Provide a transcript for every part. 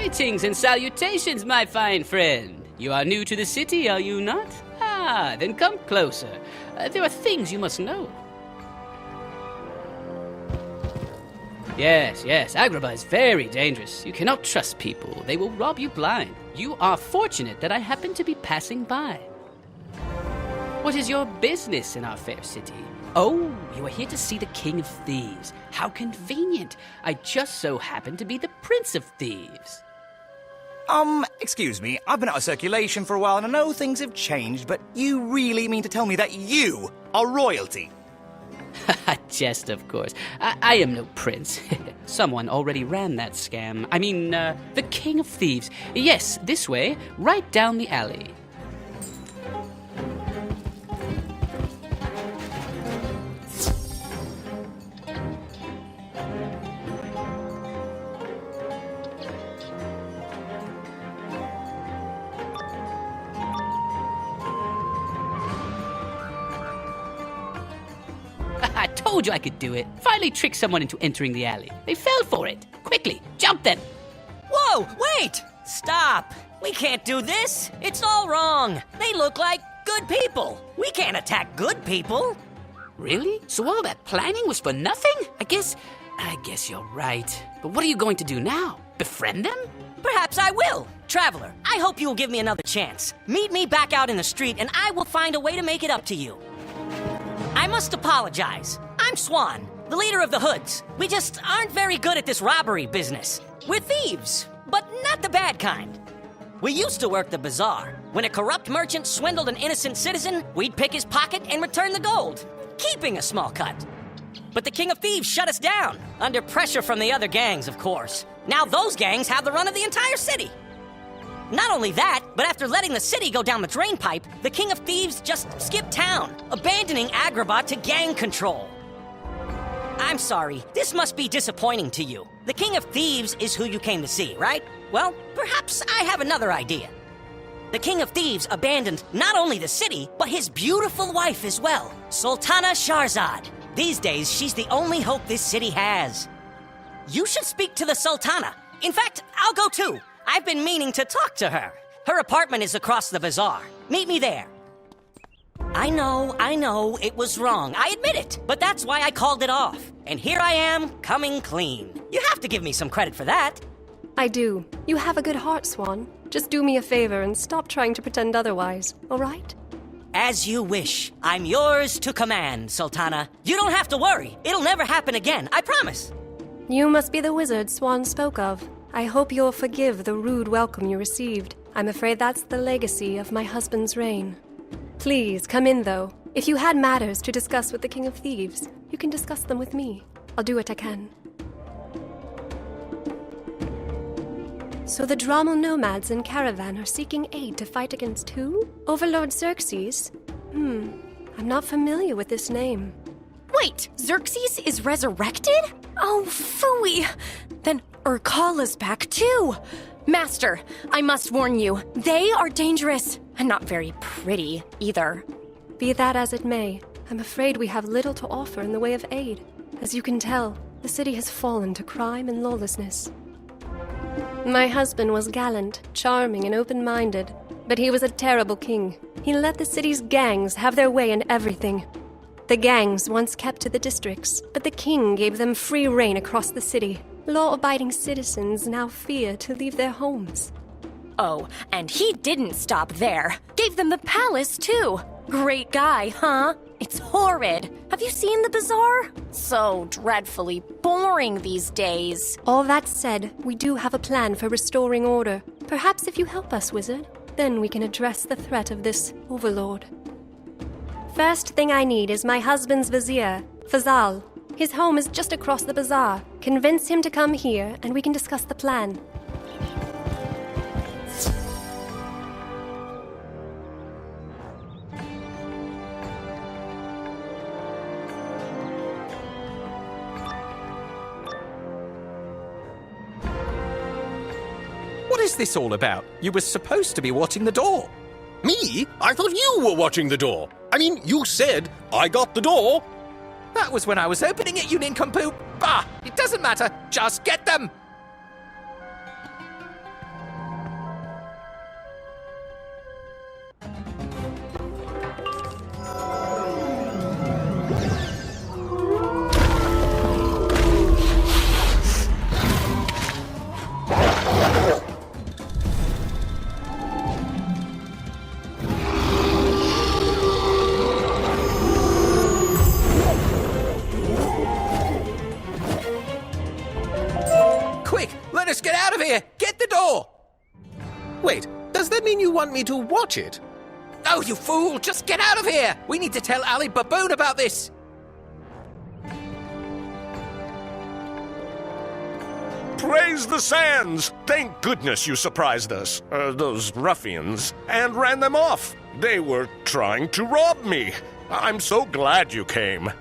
Greetings and salutations, my fine friend. You are new to the city, are you not? Ah, then come closer. There are things you must know. Yes, Aggrobah is very dangerous. You cannot trust people. They will rob you blind. You are fortunate that I happen to be passing by. What is your business in our fair city? Oh, you are here to see the King of Thieves. How convenient. I just so happen to be the Prince of Thieves. Excuse me, I've been out of circulation for a while and I know things have changed, but you really mean to tell me that you are royalty? Jest, of course. I am no prince. Someone already ran that scam. I mean, the King of Thieves. Yes, this way, right down the alley. I told you I could do it. Finally tricked someone into entering the alley. They fell for it. Quickly, jump them. Whoa, wait! Stop! We can't do this. It's all wrong. They look like good people. We can't attack good people. Really? So all that planning was for nothing? I guess you're right. But what are you going to do now? Befriend them? Perhaps I will. Traveler, I hope you will give me another chance. Meet me back out in the street and I will find a way to make it up to you. I must apologize. I'm Swan, the leader of the Hoods. We just aren't very good at this robbery business. We're thieves, but not the bad kind. We used to work the bazaar. When a corrupt merchant swindled an innocent citizen, we'd pick his pocket and return the gold, keeping a small cut. But the King of Thieves shut us down, under pressure from the other gangs, of course. Now those gangs have the run of the entire city. Not only that, but after letting the city go down the drain pipe, the King of Thieves just skipped town, abandoning Aggrobah to gang control. I'm sorry, this must be disappointing to you. The King of Thieves is who you came to see, right? Well, perhaps I have another idea. The King of Thieves abandoned not only the city, but his beautiful wife as well, Sultana Shahrazad. These days, she's the only hope this city has. You should speak to the Sultana. In fact, I'll go too. I've been meaning to talk to her. Her apartment is across the bazaar. Meet me there. I know, it was wrong. I admit it. But that's why I called it off. And here I am, coming clean. You have to give me some credit for that. I do. You have a good heart, Swan. Just do me a favor and stop trying to pretend otherwise, all right? As you wish. I'm yours to command, Sultana. You don't have to worry. It'll never happen again, I promise. You must be the wizard Swan spoke of. I hope you'll forgive the rude welcome you received. I'm afraid that's the legacy of my husband's reign. Please, come in, though. If you had matters to discuss with the King of Thieves, you can discuss them with me. I'll do what I can. So the Drommel nomads in Caravan are seeking aid to fight against who? Overlord Xerxes? I'm not familiar with this name. Wait, Xerxes is resurrected? Oh, phooey! Then Urkala's back too! Master, I must warn you, they are dangerous, and not very pretty, either. Be that as it may, I'm afraid we have little to offer in the way of aid. As you can tell, the city has fallen to crime and lawlessness. My husband was gallant, charming, and open-minded, but he was a terrible king. He let the city's gangs have their way in everything. The gangs once kept to the districts, but the king gave them free rein across the city. Law-abiding citizens now fear to leave their homes. Oh, and he didn't stop there. Gave them the palace, too. Great guy, huh? It's horrid. Have you seen the bazaar? So dreadfully boring these days. All that said, we do have a plan for restoring order. Perhaps if you help us, wizard, then we can address the threat of this overlord. First thing I need is my husband's vizier, Fazal. His home is just across the bazaar. Convince him to come here, and we can discuss the plan. What is this all about? You were supposed to be watching the door. Me? I thought you were watching the door. I mean, you said I got the door. That was when I was opening it, you nincompoop. Bah! It doesn't matter. Just get them! Quick, let us get out of here! Get the door! Wait, does that mean you want me to watch it? Oh, you fool! Just get out of here! We need to tell Ali Baboon about this! Praise the sands! Thank goodness you surprised us, those ruffians, and ran them off. They were trying to rob me. I'm so glad you came.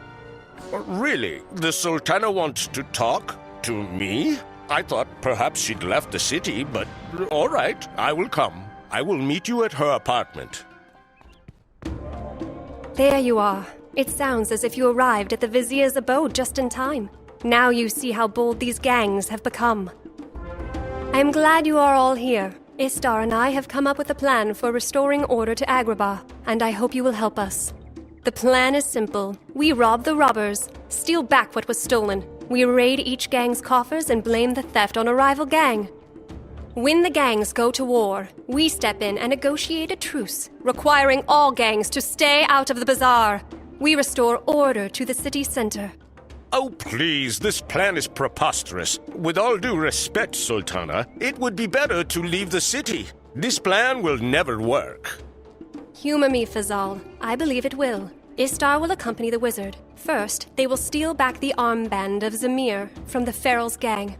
Really, the Sultana wants to talk to me? I thought perhaps she'd left the city, but all right, I will come. I will meet you at her apartment. There you are. It sounds as if you arrived at the Vizier's abode just in time. Now you see how bold these gangs have become. I am glad you are all here. Istar and I have come up with a plan for restoring order to Aggrobah, and I hope you will help us. The plan is simple. We rob the robbers, steal back what was stolen. We raid each gang's coffers and blame the theft on a rival gang. When the gangs go to war, we step in and negotiate a truce, requiring all gangs to stay out of the bazaar. We restore order to the city center. Oh, please, this plan is preposterous. With all due respect, Sultana, it would be better to leave the city. This plan will never work. Humor me, Fazal. I believe it will. Istar will accompany the wizard. First, they will steal back the armband of Zamir from the Feral's gang.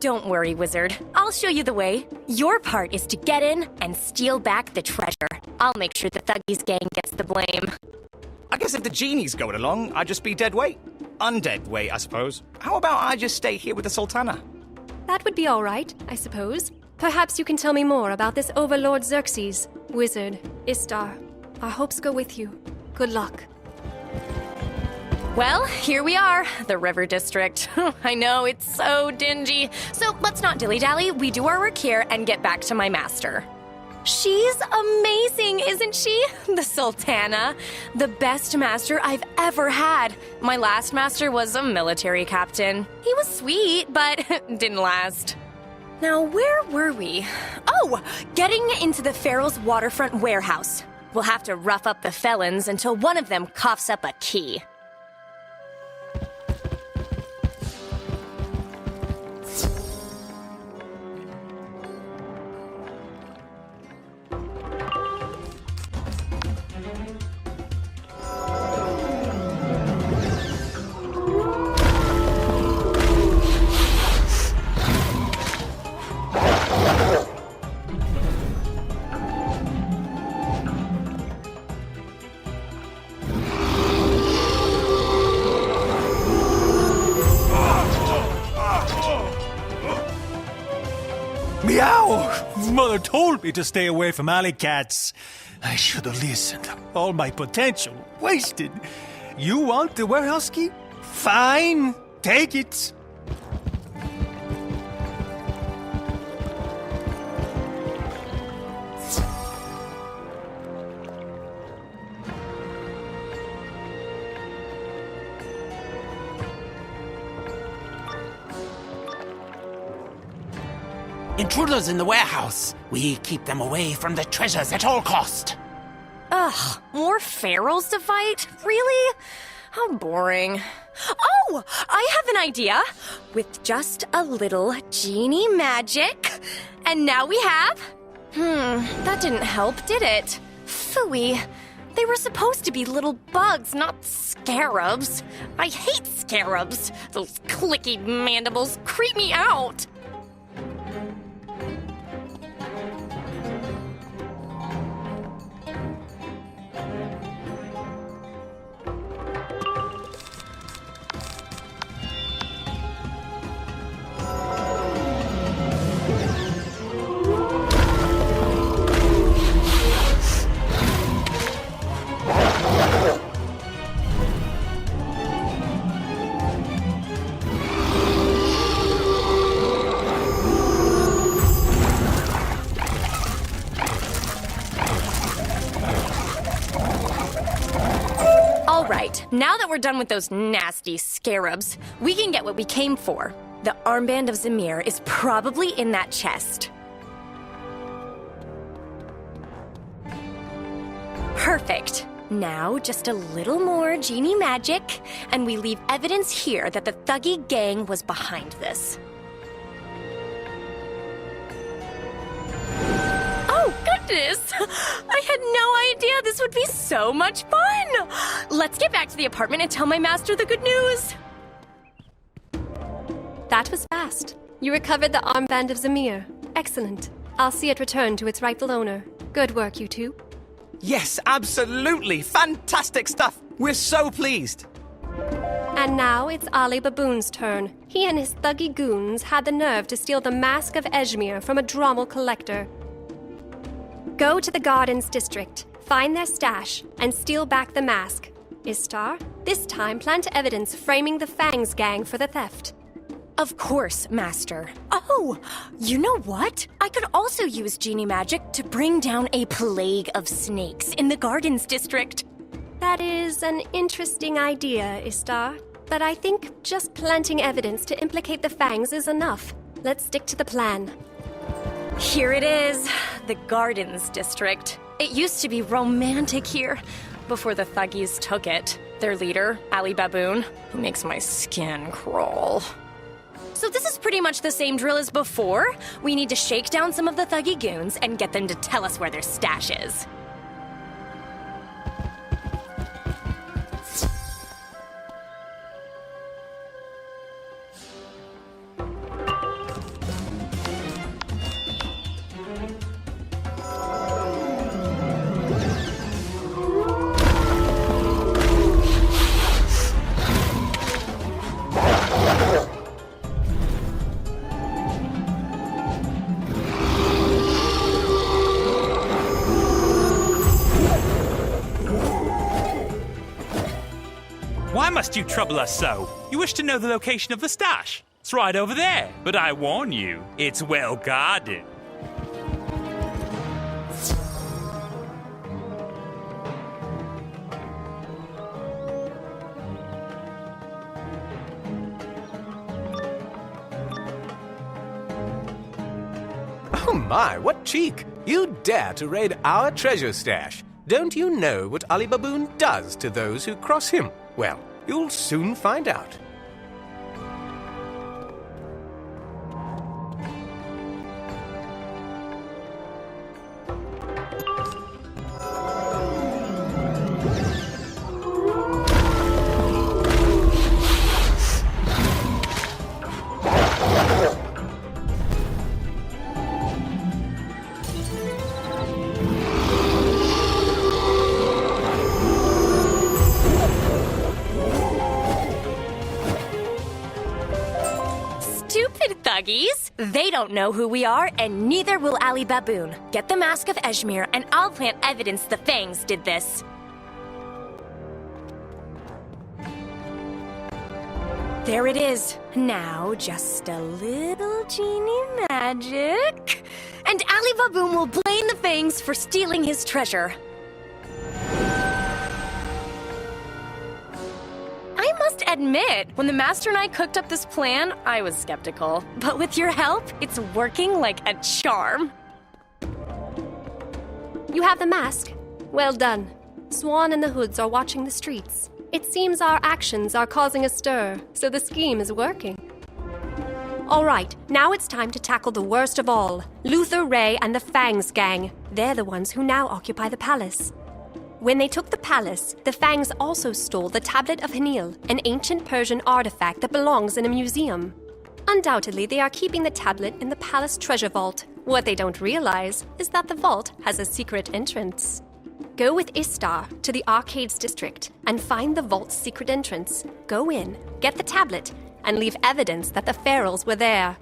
Don't worry, Wizard. I'll show you the way. Your part is to get in and steal back the treasure. I'll make sure the Thuggies gang gets the blame. I guess if the genie's going along, I'd just be dead weight. Undead weight, I suppose. How about I just stay here with the Sultana? That would be all right, I suppose. Perhaps you can tell me more about this Overlord Xerxes. Wizard, Istar, our hopes go with you. Good luck. Well, here we are, the River District. I know, it's so dingy. So let's not dilly-dally. We do our work here and get back to my master. She's amazing, isn't she? The Sultana. The best master I've ever had. My last master was a military captain. He was sweet, but didn't last. Now, where were we? Oh, getting into the Feral's waterfront warehouse. We'll have to rough up the felons until one of them coughs up a key. Meow! Mother told me to stay away from alley cats. I should have listened. All my potential wasted. You want the warehouse key? Fine, take it. Intruders in the warehouse. We keep them away from the treasures at all cost. Ugh, more ferals to fight? Really? How boring. Oh, I have an idea. With just a little genie magic. And now we have... that didn't help, did it? Phooey. They were supposed to be little bugs, not scarabs. I hate scarabs. Those clicky mandibles creep me out. Now that we're done with those nasty scarabs, we can get what we came for. The armband of Zamir is probably in that chest. Perfect. Now, just a little more genie magic, and we leave evidence here that the Thuggy gang was behind this. Oh, goodness! I had no idea this would be so much fun! Let's get back to the apartment and tell my master the good news! That was fast. You recovered the armband of Zamir. Excellent. I'll see it return to its rightful owner. Good work, you two. Yes, absolutely. Fantastic stuff. We're so pleased. And now it's Ali Baboon's turn. He and his thuggy goons had the nerve to steal the Mask of Ejmir from a Drommel collector. Go to the Gardens District, find their stash, and steal back the mask. Istar, this time plant evidence framing the Fangs gang for the theft. Of course, Master. Oh, you know what? I could also use genie magic to bring down a plague of snakes in the Gardens District. That is an interesting idea, Istar. But I think just planting evidence to implicate the Fangs is enough. Let's stick to the plan. Here it is, the Gardens District. It used to be romantic here, before the thuggies took it. Their leader, Ali Baboon, who makes my skin crawl. So this is pretty much the same drill as before. We need to shake down some of the thuggy goons and get them to tell us where their stash is. Why must you trouble us so? You wish to know the location of the stash? It's right over there. But I warn you, it's well guarded. Oh my, what cheek! You dare to raid our treasure stash! Don't you know what Ali Baboon does to those who cross him? Well, you'll soon find out. Thuggies. They don't know who we are, and neither will Ali Baboon. Get the Mask of Ejmir, and I'll plant evidence the Fangs did this. There it is. Now, just a little genie magic. And Ali Baboon will blame the Fangs for stealing his treasure. I must admit, when the Master and I cooked up this plan, I was skeptical. But with your help, it's working like a charm. You have the mask? Well done. Swan and the Hoods are watching the streets. It seems our actions are causing a stir, so the scheme is working. All right, now it's time to tackle the worst of all, Luther Ray and the Fangs gang. They're the ones who now occupy the palace. When they took the palace, the Fangs also stole the Tablet of Hanil, an ancient Persian artifact that belongs in a museum. Undoubtedly, they are keeping the tablet in the palace treasure vault. What they don't realize is that the vault has a secret entrance. Go with Istar to the Arcades District and find the vault's secret entrance. Go in, get the tablet, and leave evidence that the Ferals were there.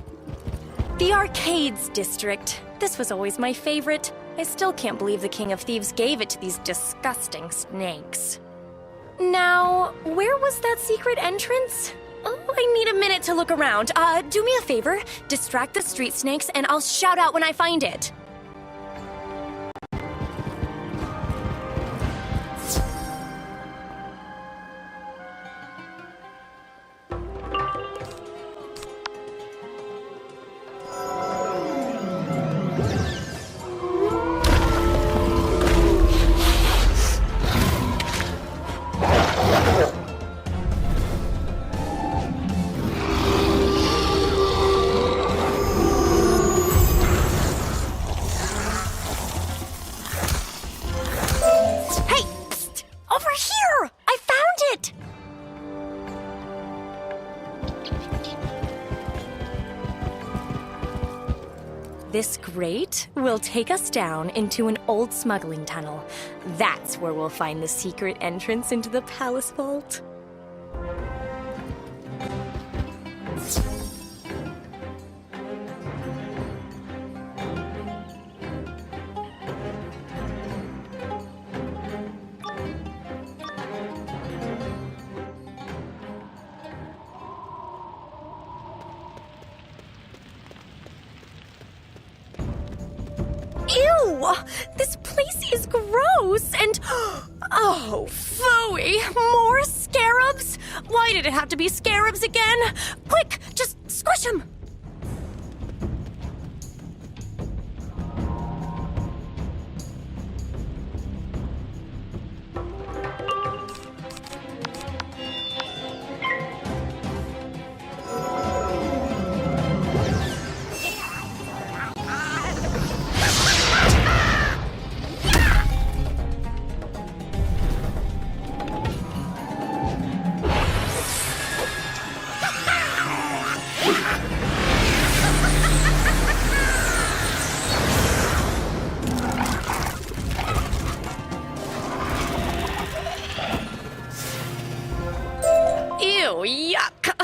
The Arcades District. This was always my favorite. I still can't believe the King of Thieves gave it to these disgusting snakes. Now, where was that secret entrance? Oh, I need a minute to look around. Do me a favor, distract the street snakes, and I'll shout out when I find it. This grate will take us down into an old smuggling tunnel. That's where we'll find the secret entrance into the palace vault. Ew! This place is gross and... Oh, phooey! More scarabs? Why did it have to be scarabs again? Quick, just squish them! Yuck!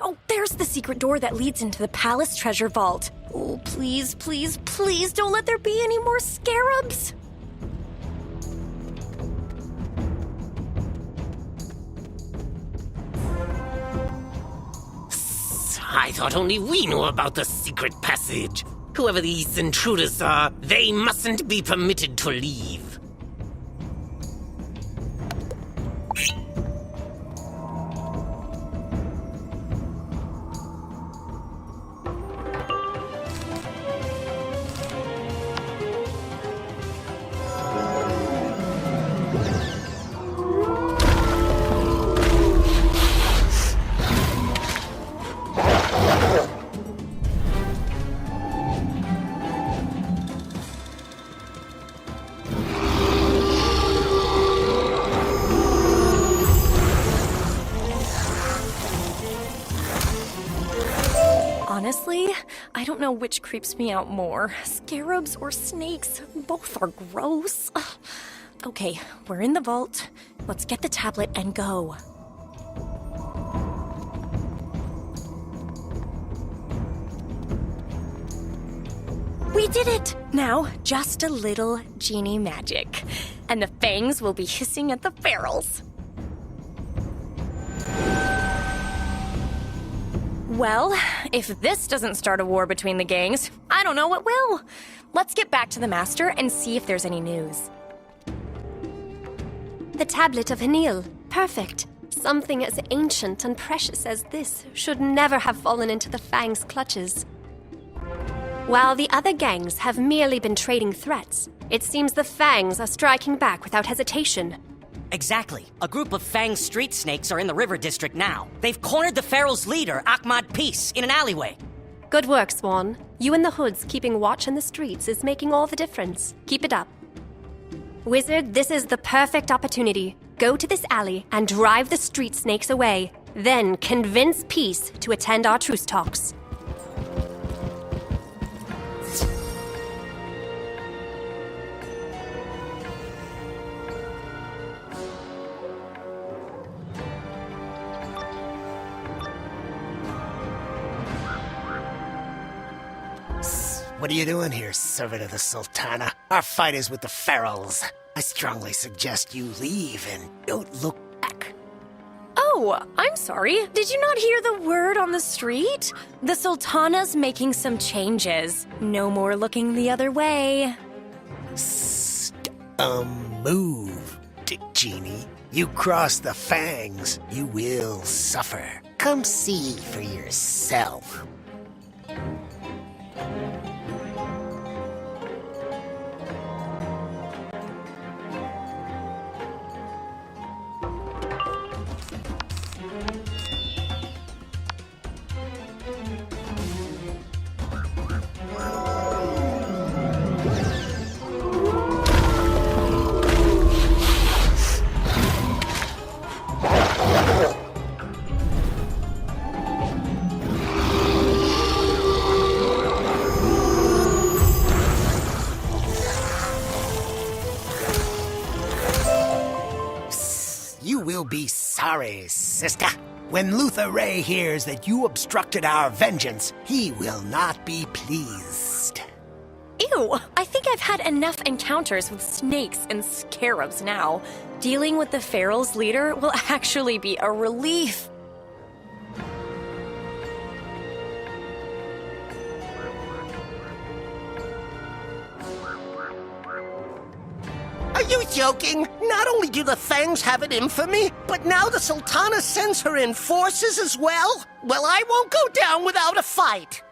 Oh, there's the secret door that leads into the palace treasure vault. Oh, please, please, please don't let there be any more scarabs! I thought only we knew about the secret passage. Whoever these intruders are, they mustn't be permitted to leave. Honestly, I don't know which creeps me out more. Scarabs or snakes. Both are gross. Ugh. Okay, we're in the vault. Let's get the tablet and go. We did it! Now, just a little genie magic. And the fangs will be hissing at the ferals. Well, if this doesn't start a war between the gangs, I don't know what will. Let's get back to the Master and see if there's any news. The Tablet of Hanil. Perfect. Something as ancient and precious as this should never have fallen into the Fang's clutches. While the other gangs have merely been trading threats, it seems the Fangs are striking back without hesitation. Exactly. A group of Fang street snakes are in the river district now. They've cornered the Feral's leader, Ahmad Peace, in an alleyway. Good work, Swan. You and the Hoods keeping watch in the streets is making all the difference. Keep it up. Wizard, this is the perfect opportunity. Go to this alley and drive the street snakes away. Then convince Peace to attend our truce talks. What are you doing here, servant of the Sultana? Our fight is with the Ferals. I strongly suggest you leave and don't look back. Oh, I'm sorry. Did you not hear the word on the street? The Sultana's making some changes. No more looking the other way. Move, Genie. You cross the Fangs, you will suffer. Come see for yourself. sorry, sister. When Luther Ray hears that you obstructed our vengeance, he will not be pleased. Ew! I think I've had enough encounters with snakes and scarabs now. Dealing with the Feral's leader will actually be a relief. Are you joking? Not only do the Fangs have it in for me, but now the Sultana sends her in forces as well? Well, I won't go down without a fight.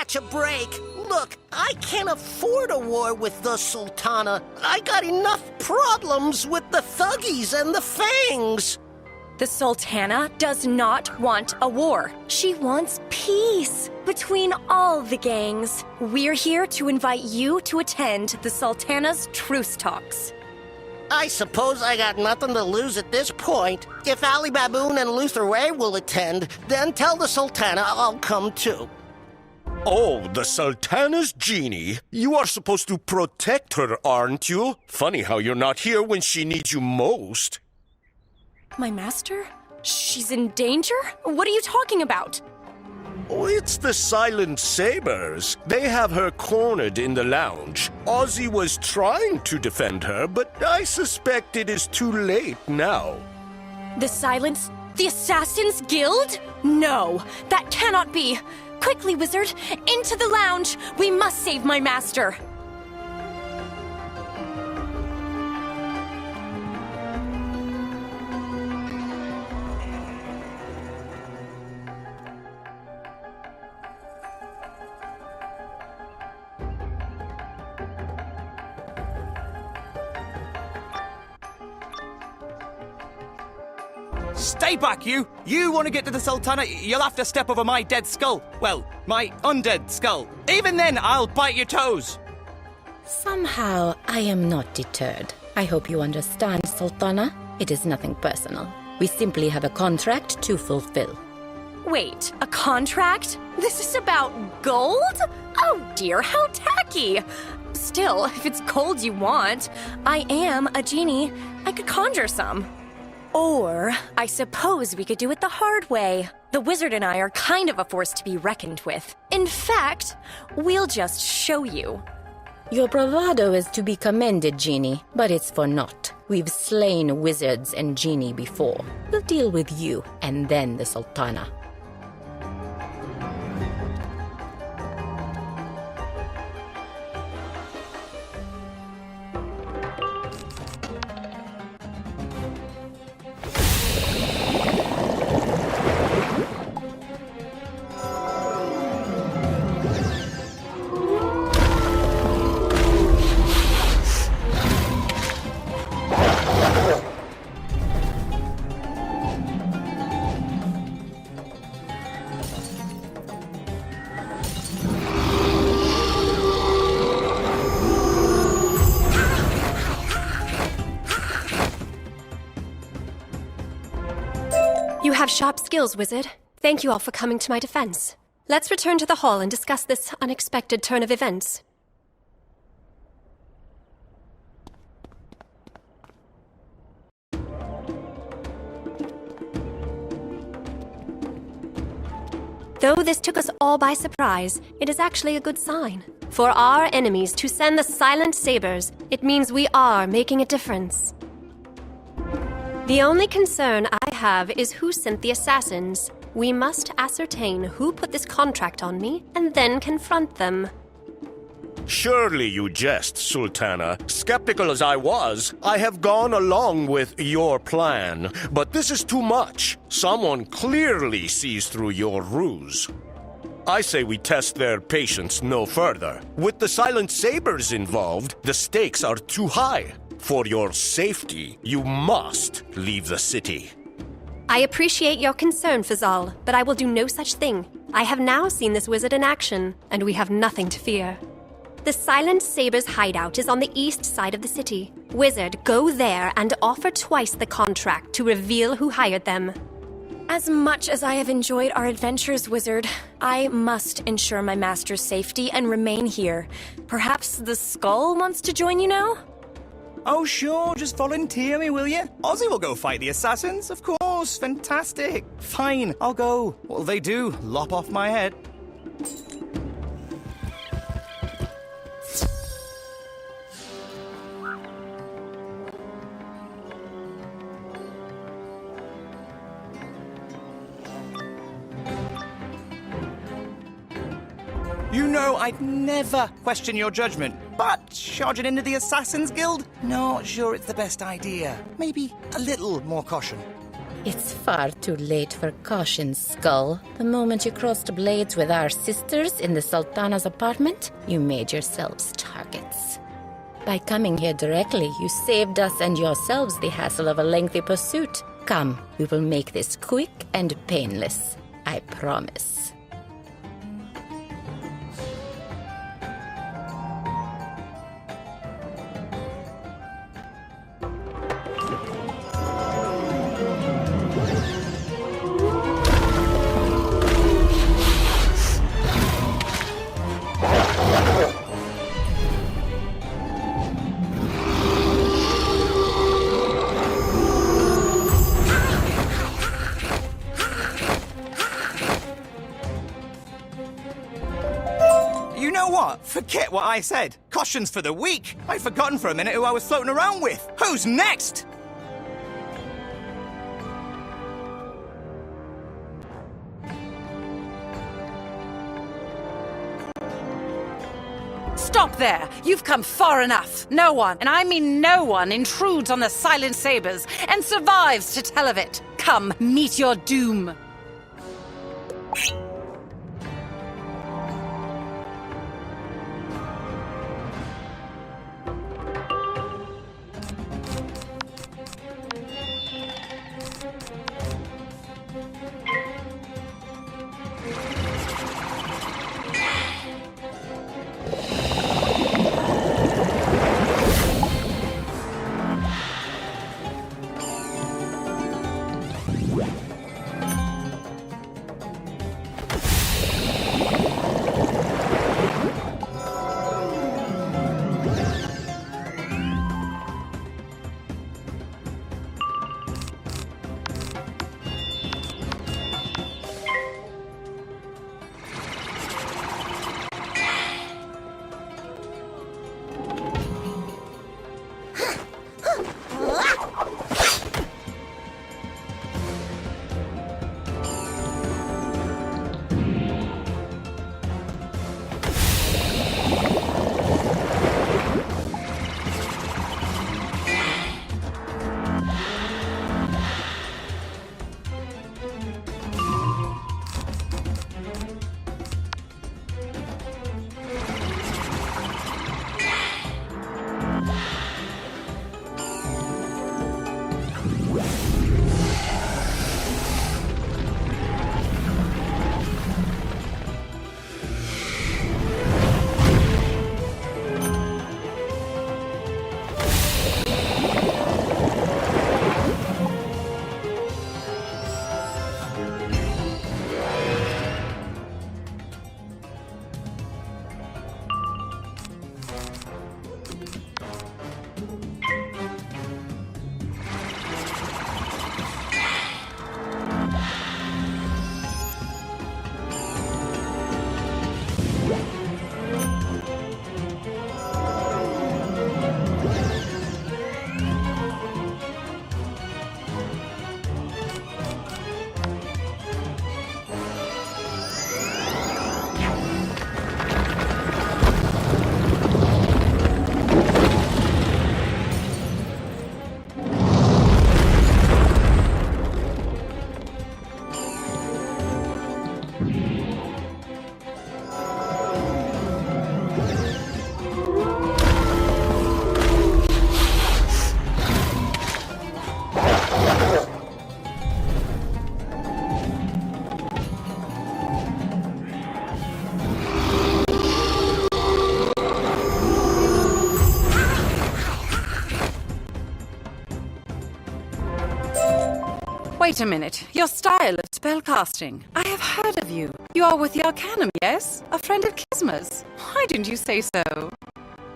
catch a break. Look, I can't afford a war with the Sultana. I got enough problems with the Thuggies and the Fangs. The Sultana does not want a war. She wants peace between all the gangs. We're here to invite you to attend the Sultana's truce talks. I suppose I got nothing to lose at this point. If Ali Baboon and Luther Ray will attend, then tell the Sultana I'll come too. Oh, the Sultana's genie. You are supposed to protect her, aren't you? Funny how you're not here when she needs you most. My master? She's in danger? What are you talking about? Oh, it's the Silent Sabers. They have her cornered in the lounge. Ozzy was trying to defend her, but I suspect it is too late now. The Assassin's Guild? No, that cannot be. Quickly, wizard, into the lounge. We must save my master. Stay back, you! You want to get to the Sultana, you'll have to step over my dead skull. Well, my undead skull. Even then, I'll bite your toes. Somehow, I am not deterred. I hope you understand, Sultana. It is nothing personal. We simply have a contract to fulfill. Wait, a contract? This is about gold? Oh dear, how tacky! Still, if it's gold you want, I am a genie. I could conjure some. Or, I suppose we could do it the hard way. The wizard and I are kind of a force to be reckoned with. In fact, we'll just show you. Your bravado is to be commended, Genie, but it's for naught. We've slain wizards and Genie before. We'll deal with you, and then the Sultana. You have sharp skills, Wizard. Thank you all for coming to my defense. Let's return to the hall and discuss this unexpected turn of events. Though this took us all by surprise, it is actually a good sign. For our enemies to send the Silent Sabers, it means we are making a difference. The only concern I have is who sent the assassins. We must ascertain who put this contract on me, and then confront them. Surely you jest, Sultana. Skeptical as I was, I have gone along with your plan. But this is too much. Someone clearly sees through your ruse. I say we test their patience no further. With the Silent Sabers involved, the stakes are too high. For your safety, you must leave the city. I appreciate your concern, Fazal, but I will do no such thing. I have now seen this wizard in action, and we have nothing to fear. The Silent Sabers' hideout is on the east side of the city. Wizard, go there and offer twice the contract to reveal who hired them. As much as I have enjoyed our adventures, Wizard, I must ensure my master's safety and remain here. Perhaps the Skull wants to join you now? Oh, sure, just volunteer me, will you? Ozzy will go fight the assassins, of course. Fantastic. Fine, I'll go. What'll they do? Lop off my head? You know, I'd never question your judgment. But charging into the Assassin's Guild? Not sure it's the best idea. Maybe a little more caution. It's far too late for caution, Skull. The moment you crossed blades with our sisters in the Sultana's apartment, you made yourselves targets. By coming here directly, you saved us and yourselves the hassle of a lengthy pursuit. Come, we will make this quick and painless. I promise. Forget what I said. Caution's for the weak. I'd forgotten for a minute who I was floating around with. Who's next? Stop there! You've come far enough. No one, and I mean no one, intrudes on the Silent Sabers and survives to tell of it. Come, meet your doom. Wait a minute. Your style of spellcasting. I have heard of you. You are with the Arcanum, yes? A friend of Kisma's. Why didn't you say so?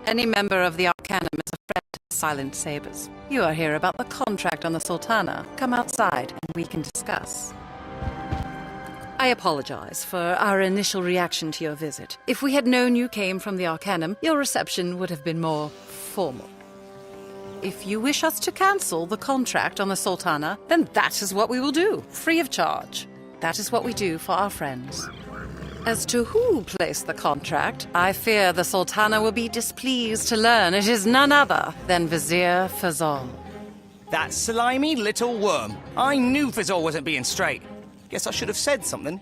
Any member of the Arcanum is a friend of the Silent Sabers. You are here about the contract on the Sultana. Come outside and we can discuss. I apologize for our initial reaction to your visit. If we had known you came from the Arcanum, your reception would have been more formal. If you wish us to cancel the contract on the Sultana, then that is what we will do, free of charge. That is what we do for our friends. As to who placed the contract, I fear the Sultana will be displeased to learn it is none other than Vizier Fazal. That slimy little worm. I knew Fazal wasn't being straight. Guess I should have said something.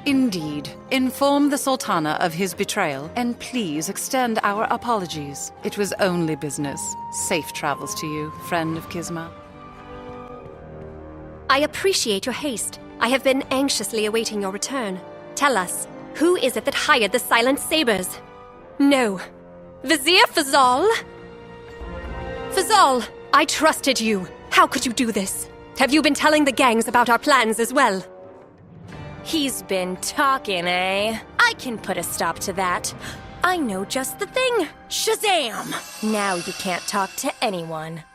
Indeed. Inform the Sultana of his betrayal, and please extend our apologies. It was only business. Safe travels to you, friend of Kisma. I appreciate your haste. I have been anxiously awaiting your return. Tell us, who is it that hired the Silent Sabers? No. Vizier Fazal? Fazal, I trusted you. How could you do this? Have you been telling the gangs about our plans as well? He's been talking, eh? I can put a stop to that. I know just the thing. Shazam! Now you can't talk to anyone.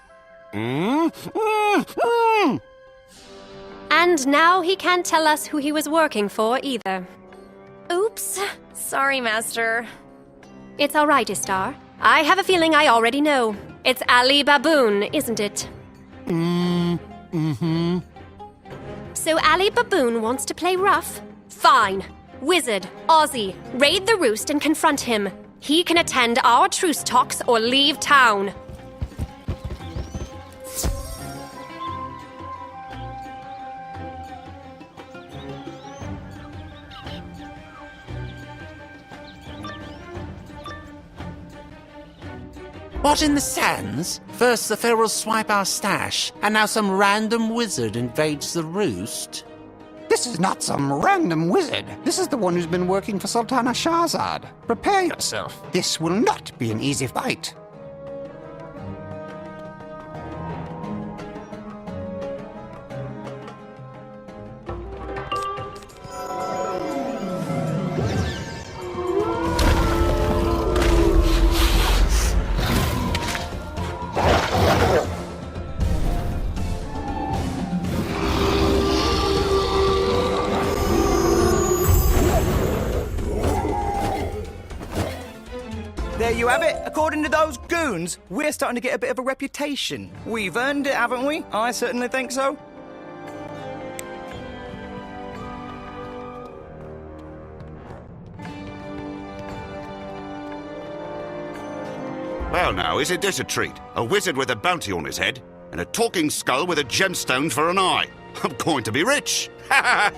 And now he can't tell us who he was working for either. Oops. Sorry, Master. It's all right, Istar. I have a feeling I already know. It's Ali Baboon, isn't it? Mm-hmm. So Ali Baboon wants to play rough? Fine. Wizard, Ozzy, raid the roost and confront him. He can attend our truce talks or leave town. What in the sands? First the ferals swipe our stash, and now some random wizard invades the roost? This is not some random wizard. This is the one who's been working for Sultana Shahzad. Prepare yourself. This will not be an easy fight. There you have it. According to those goons, we're starting to get a bit of a reputation. We've earned it, haven't we? I certainly think so. Well now, isn't this a treat? A wizard with a bounty on his head, and a talking skull with a gemstone for an eye. I'm going to be rich! Ha ha!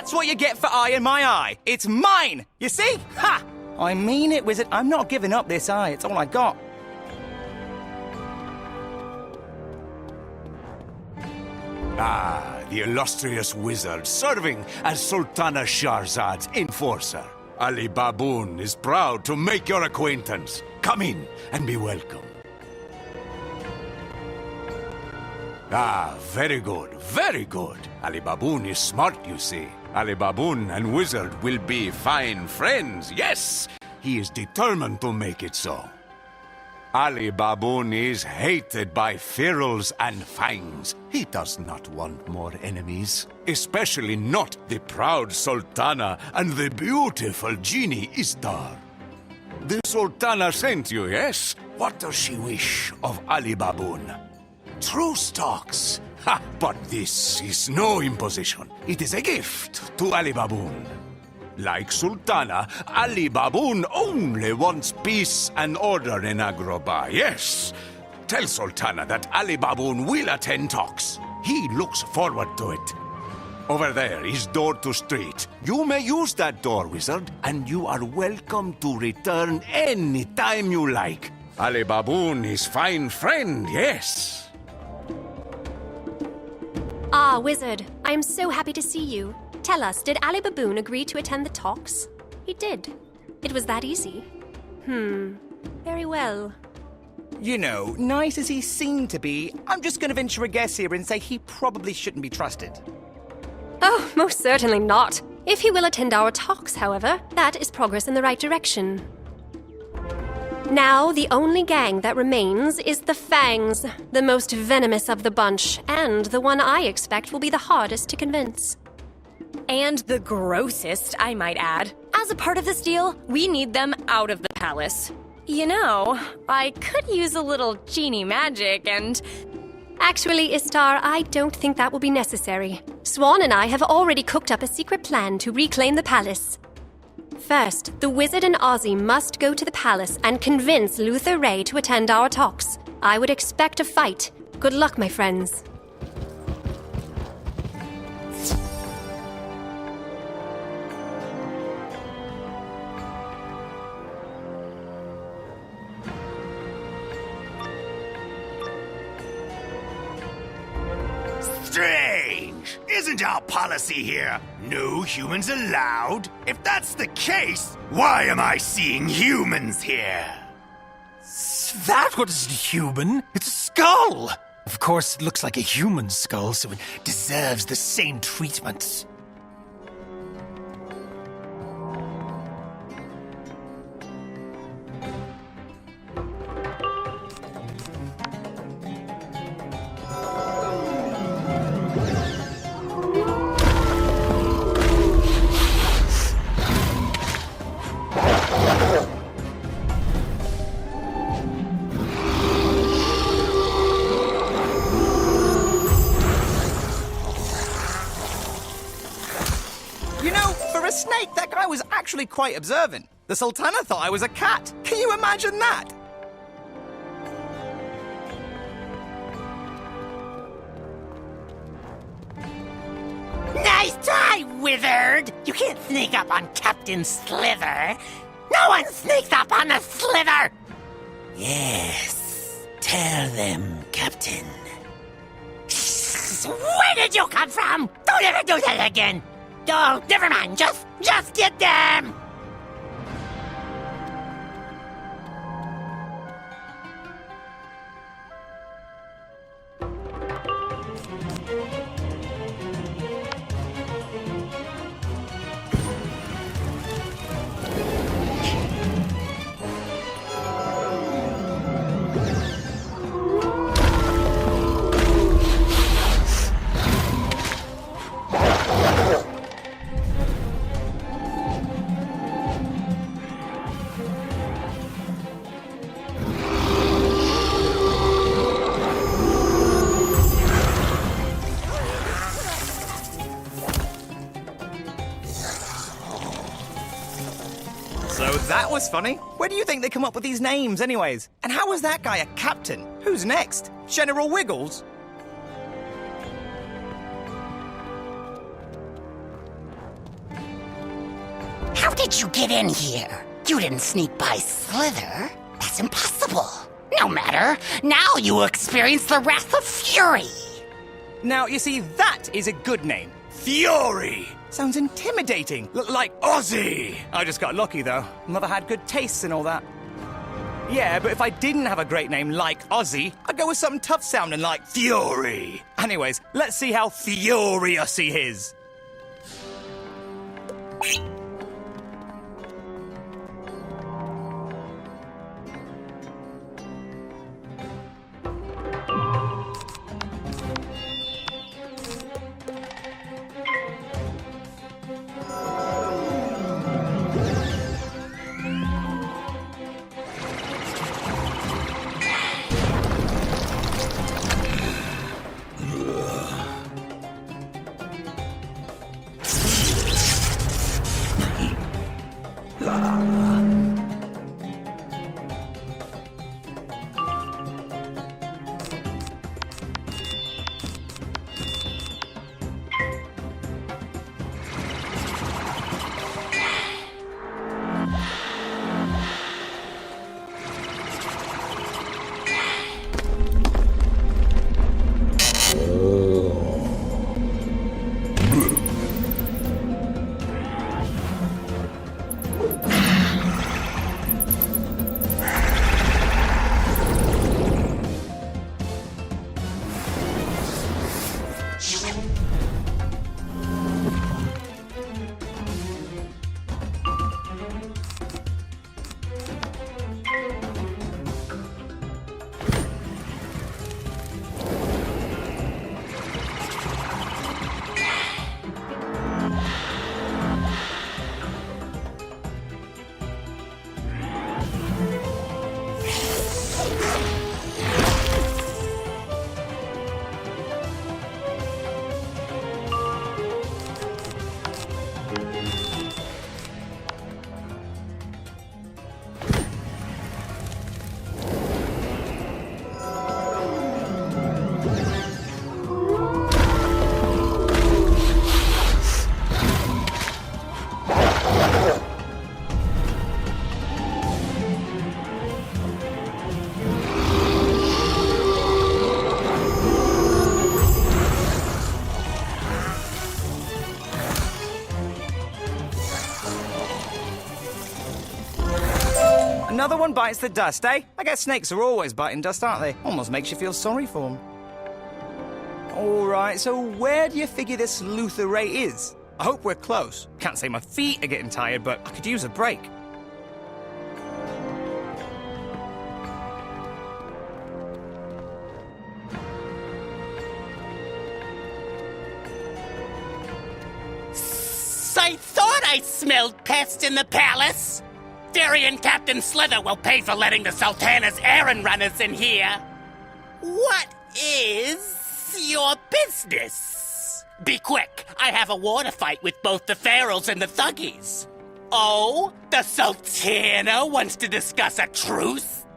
That's what you get for eye in my eye. It's mine. You see? Ha! I mean it, Wizard. I'm not giving up this eye. It's all I got. Ah, the illustrious wizard serving as Sultana Shahrazad's enforcer. Ali Baboon is proud to make your acquaintance. Come in and be welcome. Ah, very good, very good. Ali Baboon is smart, you see. Ali Baboon and Wizard will be fine friends, yes! He is determined to make it so. Ali Baboon is hated by ferals and fangs. He does not want more enemies. Especially not the proud Sultana and the beautiful genie Istar. The Sultana sent you, yes? What does she wish of Ali Baboon? True stocks. Ha! But this is no imposition. It is a gift to Ali Baboon. Like Sultana, Ali Baboon only wants peace and order in Aggrobah, yes. Tell Sultana that Ali Baboon will attend talks. He looks forward to it. Over there is door to street. You may use that door, Wizard, and you are welcome to return any time you like. Ali Baboon is fine friend, yes. Ah, Wizard, I am so happy to see you. Tell us, did Ali Baboon agree to attend the talks? He did. It was that easy. Very well. You know, nice as he seemed to be, I'm just going to venture a guess here and say he probably shouldn't be trusted. Oh, most certainly not. If he will attend our talks, however, that is progress in the right direction. Now, the only gang that remains is the Fangs, the most venomous of the bunch, and the one I expect will be the hardest to convince. And the grossest, I might add. As a part of this deal, we need them out of the palace. You know, I could use a little genie magic and... Actually, Istar, I don't think that will be necessary. Swan and I have already cooked up a secret plan to reclaim the palace. First, the Wizard and Ozzy must go to the palace and convince Luther Ray to attend our talks. I would expect a fight. Good luck, my friends. Strange! Isn't our policy here no humans allowed? If that's the case, why am I seeing humans here? That wasn't human. It's a skull. Of course, it looks like a human skull, so it deserves the same treatment. Snake, that guy was actually quite observant. The Sultana thought I was a cat. Can you imagine that? Nice try, Wizard! You can't sneak up on Captain Slither. No one sneaks up on the Slither! Yes, tell them, Captain. Where did you come from? Don't ever do that again! Oh, never mind. Just get them! That was funny. Where do you think they come up with these names, anyways? And how was that guy a captain? Who's next? General Wiggles? did you get in here? You didn't sneak by Slither. That's impossible. No matter. Now you will experience the wrath of Fury. Now, you see, that is a good name. Fury! Sounds intimidating. Like Ozzy! I just got lucky, though. Mother had good tastes and all that. Yeah, but if I didn't have a great name like Ozzy, I'd go with something tough sounding like Fury. Anyways, let's see how furious he is. Another one bites the dust, eh? I guess snakes are always biting dust, aren't they? Almost makes you feel sorry for them. Alright, so where do you figure this Luther Ray is? I hope we're close. Can't say my feet are getting tired, but I could use a break. I thought I smelled pests in the palace. Derry and Captain Slither will pay for letting the Sultana's errand runners in here. What is your business? Be quick. I have a water fight with both the Ferals and the Thuggies. Oh, the Sultana wants to discuss a truce?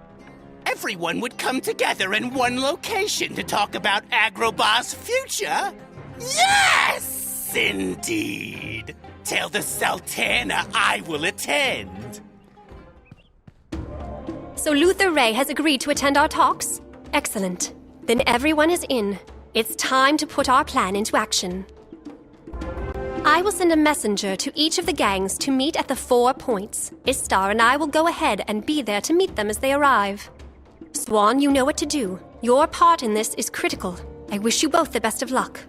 Everyone would come together in one location to talk about Agrobah's future? Yes, indeed. Tell the Sultana I will attend. So Luther Ray has agreed to attend our talks? Excellent. Then everyone is in. It's time to put our plan into action. I will send a messenger to each of the gangs to meet at the 4 points. Istar and I will go ahead and be there to meet them as they arrive. Swan, you know what to do. Your part in this is critical. I wish you both the best of luck.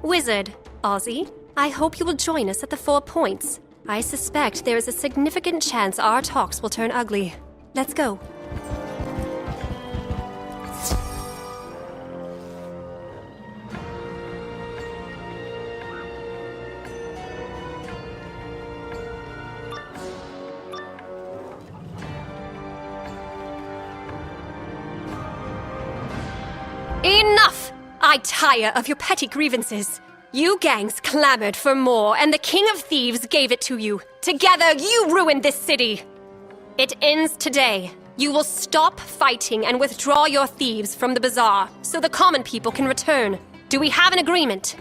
Wizard, Ozzy, I hope you will join us at the 4 points. I suspect there is a significant chance our talks will turn ugly. Let's go. Enough! I tire of your petty grievances. You gangs clamored for more, and the King of Thieves gave it to you. Together, you ruined this city. It ends today. You will stop fighting and withdraw your thieves from the bazaar, so the common people can return. Do we have an agreement?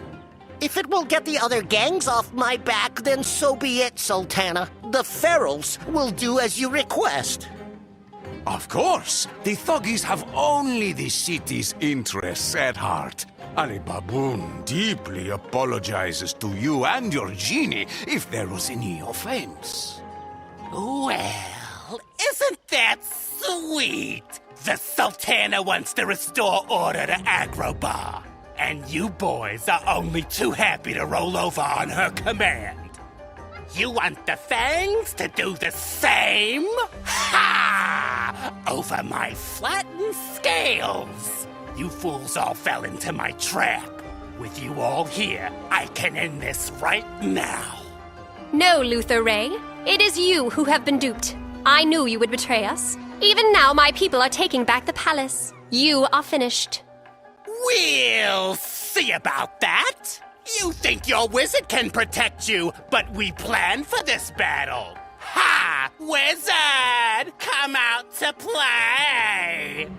If it will get the other gangs off my back, then so be it, Sultana. The ferals will do as you request. Of course, the Thuggies have only the city's interests at heart. Ali Baboon deeply apologizes to you and your genie if there was any offense. Well, isn't that sweet? The Sultana wants to restore order to Aggrobah, and you boys are only too happy to roll over on her command. You want the Fangs to do the same? Ha! Over my flattened scales. You fools all fell into my trap. With you all here, I can end this right now. No, Luther Ray. It is you who have been duped. I knew you would betray us. Even now, my people are taking back the palace. You are finished. We'll see about that. You think your wizard can protect you, but we planned for this battle. Ha! Wizard! Come out to play!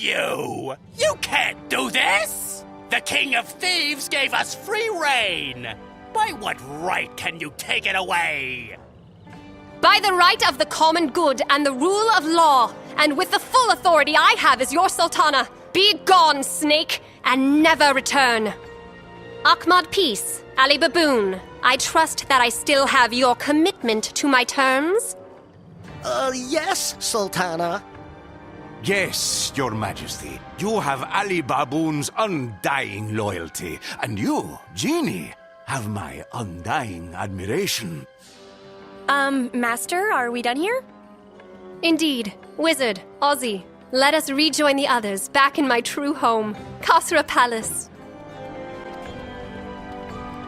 you! You can't do this! The King of Thieves gave us free reign! By what right can you take it away? By the right of the common good and the rule of law, and with the full authority I have as your Sultana. Be gone, snake, and never return. Ahmad Peace, Ali Baboon, I trust that I still have your commitment to my terms? Yes, Sultana. Yes, Your Majesty. You have Ali Baboon's undying loyalty, and you, Genie, have my undying admiration. Master, are we done here? Indeed. Wizard, Ozzy, let us rejoin the others back in my true home, Khosra Palace.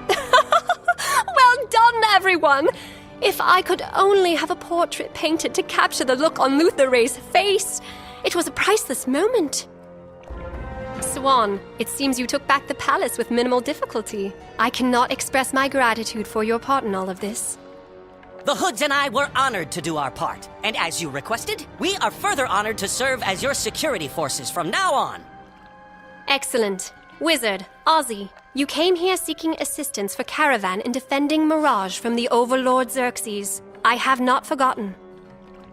Well done, everyone! If I could only have a portrait painted to capture the look on Lutheray's face. It was a priceless moment. Swan, it seems you took back the palace with minimal difficulty. I cannot express my gratitude for your part in all of this. The Hoods and I were honored to do our part, and as you requested, we are further honored to serve as your security forces from now on. Excellent. Wizard, Ozzy, you came here seeking assistance for Caravan in defending Mirage from the Overlord Xerxes. I have not forgotten.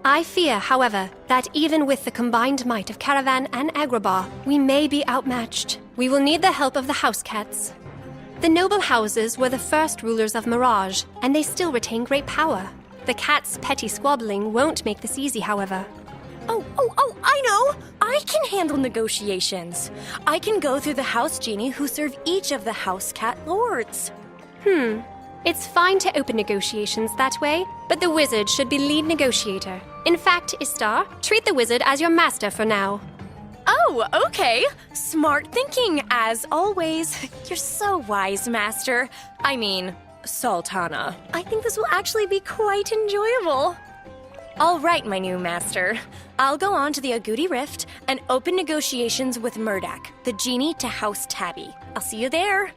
I fear, however, that even with the combined might of Caravan and Aggrobah, we may be outmatched. We will need the help of the House Cats. The noble houses were the first rulers of Mirage, and they still retain great power. The cats' petty squabbling won't make this easy, however. Oh, I know! I can handle negotiations. I can go through the House Genie who serve each of the House Cat Lords. It's fine to open negotiations that way, but the wizard should be lead negotiator. In fact, Istar, treat the wizard as your master for now. Oh, okay. Smart thinking, as always. You're so wise, Master. I mean, Sultana. I think this will actually be quite enjoyable. All right, my new master. I'll go on to the Agouti Rift and open negotiations with Murdak, the genie to House Tabby. I'll see you there.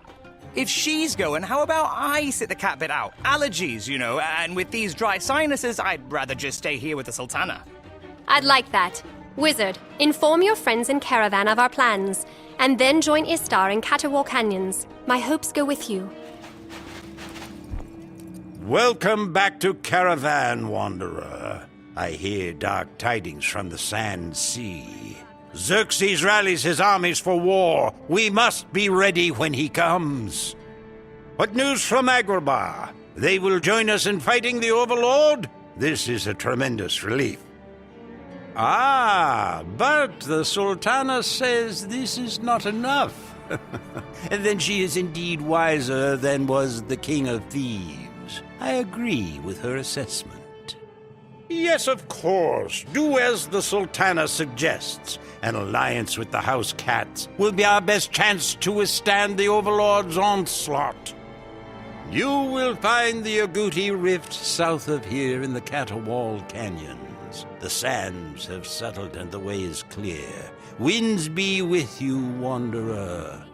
If she's going, how about I sit the cat bit out? Allergies, you know, and with these dry sinuses, I'd rather just stay here with the Sultana. I'd like that. Wizard, inform your friends in Caravan of our plans, and then join Istar in Caterwall Canyons. My hopes go with you. Welcome back to Caravan, Wanderer. I hear dark tidings from the Sand Sea. Xerxes rallies his armies for war. We must be ready when he comes. What news from Aggrobah? They will join us in fighting the Overlord? This is a tremendous relief. Ah, but the Sultana says this is not enough. And then she is indeed wiser than was the King of Thieves. I agree with her assessment. Yes, of course. Do as the Sultana suggests. An alliance with the House Cats will be our best chance to withstand the Overlord's onslaught. You will find the Agouti Rift south of here in the Caterwall Canyons. The sands have settled and the way is clear. Winds be with you, Wanderer.